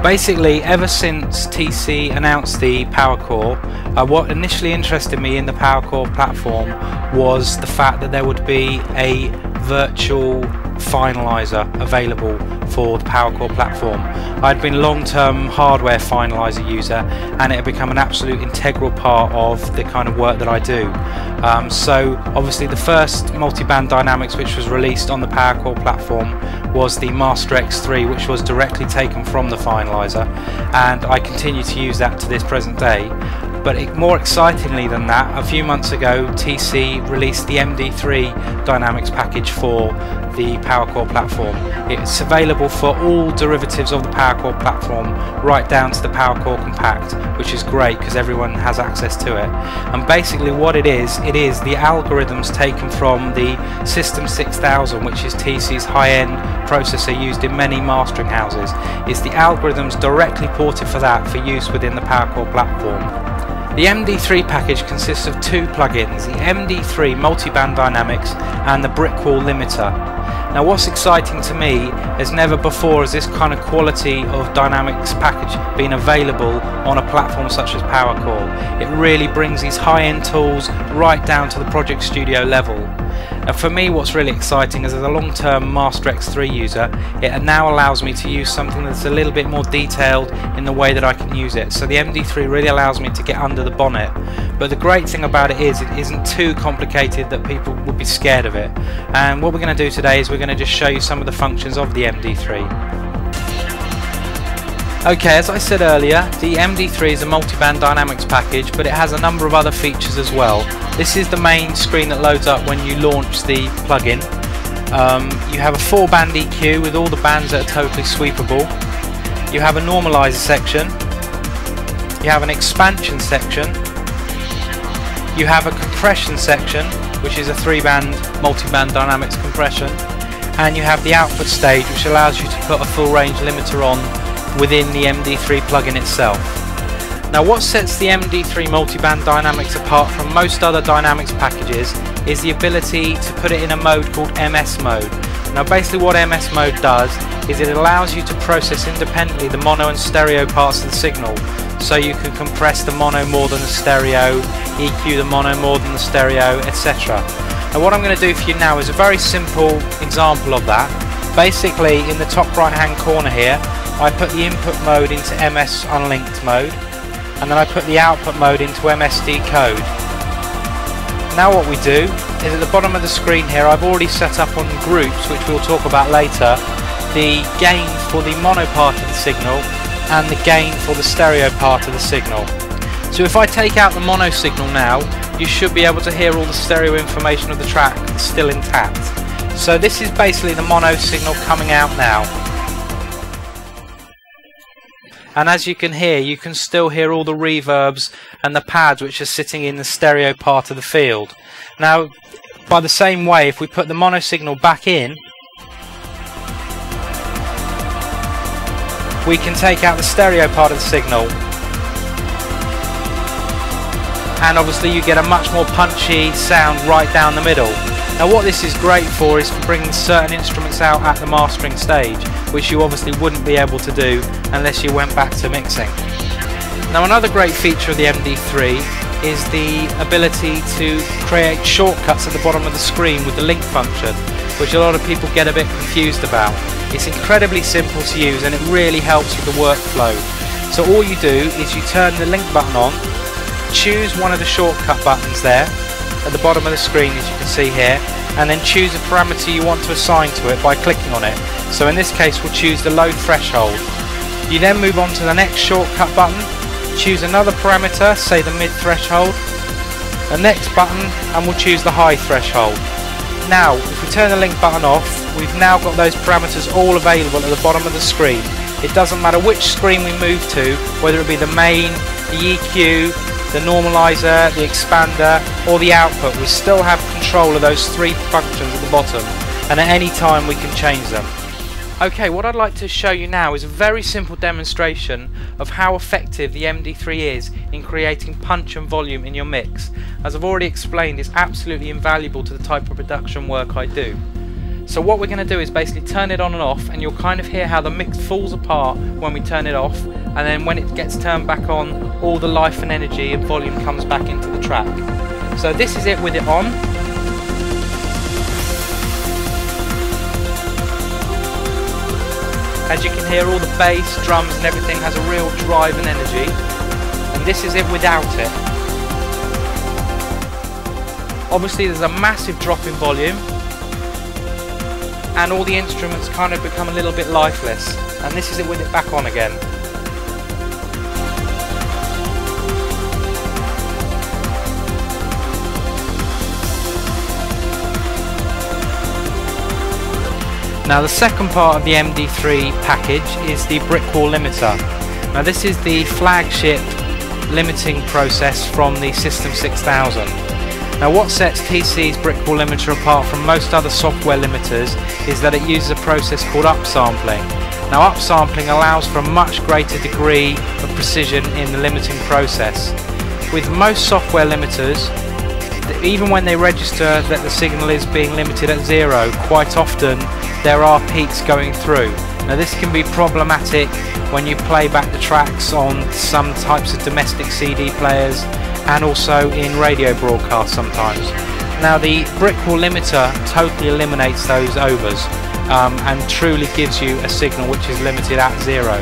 Basically, ever since TC announced the PowerCore, what initially interested me in the PowerCore platform was the fact that there would be a virtual finalizer available for the PowerCore platform. I'd been a long-term hardware finalizer user, and it had become an absolute integral part of the kind of work that I do. So obviously the first multi-band dynamics which was released on the PowerCore platform was the Master X3, which was directly taken from the finalizer, and I continue to use that to this present day. But more excitingly than that, a few months ago TC released the MD3 dynamics package for the PowerCore platform. It's available for all derivatives of the PowerCore platform, right down to the PowerCore Compact, which is great because everyone has access to it. And basically what it is the algorithms taken from the System 6000, which is TC's high-end processor used in many mastering houses. It's the algorithms directly ported for that for use within the PowerCore platform. The MD3 package consists of two plugins, the MD3 Multiband Dynamics and the Brickwall Limiter. Now what's exciting to me, as never before has this kind of quality of dynamics package been available on a platform such as PowerCore. It really brings these high-end tools right down to the Project Studio level. Now for me what's really exciting is, as a long-term Master X3 user, it now allows me to use something that's a little bit more detailed in the way that I can use it. So the MD3 really allows me to get under the bonnet. But the great thing about it isn't too complicated that people would be scared of it. And what we're going to do today is we're going to just show you some of the functions of the MD3. Okay, as I said earlier, the MD3 is a multiband dynamics package, but it has a number of other features as well. This is the main screen that loads up when you launch the plugin. You have a 4-band EQ with all the bands that are totally sweepable. You have a normalizer section. You have an expansion section. You have a compression section, which is a 3-band multiband dynamics compression. And you have the output stage, which allows you to put a full range limiter on within the MD3 plugin itself. Now what sets the MD3 Multiband Dynamics apart from most other dynamics packages is the ability to put it in a mode called MS mode. Now basically what MS mode does is it allows you to process independently the mono and stereo parts of the signal. So you can compress the mono more than the stereo, EQ the mono more than the stereo, etc. Now what I'm going to do for you now is a very simple example of that. Basically in the top right hand corner here I put the input mode into MS unlinked mode, and then I put the output mode into MS decode. Now what we do is at the bottom of the screen here I've already set up on groups, which we'll talk about later, the gain for the mono part of the signal and the gain for the stereo part of the signal. So if I take out the mono signal now, you should be able to hear all the stereo information of the track still intact. So this is basically the mono signal coming out now. And as you can hear, you can still hear all the reverbs and the pads which are sitting in the stereo part of the field. Now, by the same way, if we put the mono signal back in, we can take out the stereo part of the signal. And obviously you get a much more punchy sound right down the middle. Now what this is great for is for bringing certain instruments out at the mastering stage, which you obviously wouldn't be able to do unless you went back to mixing. Now another great feature of the MD3 is the ability to create shortcuts at the bottom of the screen with the link function, which a lot of people get a bit confused about. It's incredibly simple to use and it really helps with the workflow. So all you do is you turn the link button on, choose one of the shortcut buttons there at the bottom of the screen, as you can see here, and then choose a parameter you want to assign to it by clicking on it. So in this case we'll choose the low threshold. You then move on to the next shortcut button, choose another parameter, say the mid threshold, the next button, and we'll choose the high threshold. Now if we turn the link button off, we've now got those parameters all available at the bottom of the screen. It doesn't matter which screen we move to, whether it be the main, the EQ, the normalizer, the expander or the output, we still have control of those three functions at the bottom, and at any time we can change them. Okay, what I'd like to show you now is a very simple demonstration of how effective the MD3 is in creating punch and volume in your mix. As I've already explained, it's absolutely invaluable to the type of production work I do. So what we're going to do is basically turn it on and off, and you'll kind of hear how the mix falls apart when we turn it off, and then when it gets turned back on, all the life and energy and volume comes back into the track. So this is it with it on. As you can hear, all the bass, drums and everything has a real drive and energy, and this is it without it. Obviously there's a massive drop in volume, and all the instruments kind of become a little bit lifeless, and this is it with it back on again. Now the second part of the MD3 package is the Brickwall limiter. Now this is the flagship limiting process from the System 6000. Now what sets TC's Brickwall limiter apart from most other software limiters is that it uses a process called upsampling. Now upsampling allows for a much greater degree of precision in the limiting process. With most software limiters, even when they register that the signal is being limited at 0, quite often there are peaks going through. Now this can be problematic when you play back the tracks on some types of domestic CD players and also in radio broadcasts sometimes. Now the Brickwall limiter totally eliminates those overs and truly gives you a signal which is limited at 0.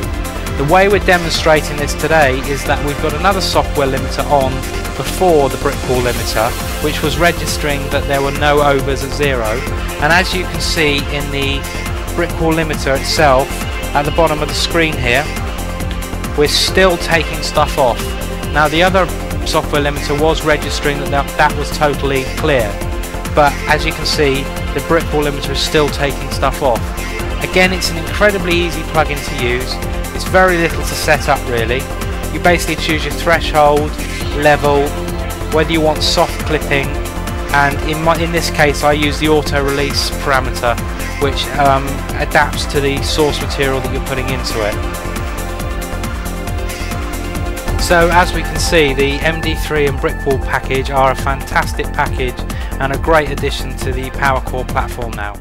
The way we're demonstrating this today is that we've got another software limiter on before the Brickwall limiter, which was registering that there were no overs at 0, and as you can see in the Brickwall limiter itself at the bottom of the screen here, we're still taking stuff off. Now the other software limiter was registering that was totally clear, but as you can see, the Brickwall limiter is still taking stuff off. Again, it's an incredibly easy plugin to use. It's very little to set up really. You basically choose your threshold, level, whether you want soft clipping, and in this case I use the auto release parameter, which adapts to the source material that you're putting into it. So as we can see, the MD3 and Brickwall package are a fantastic package and a great addition to the PowerCore platform now.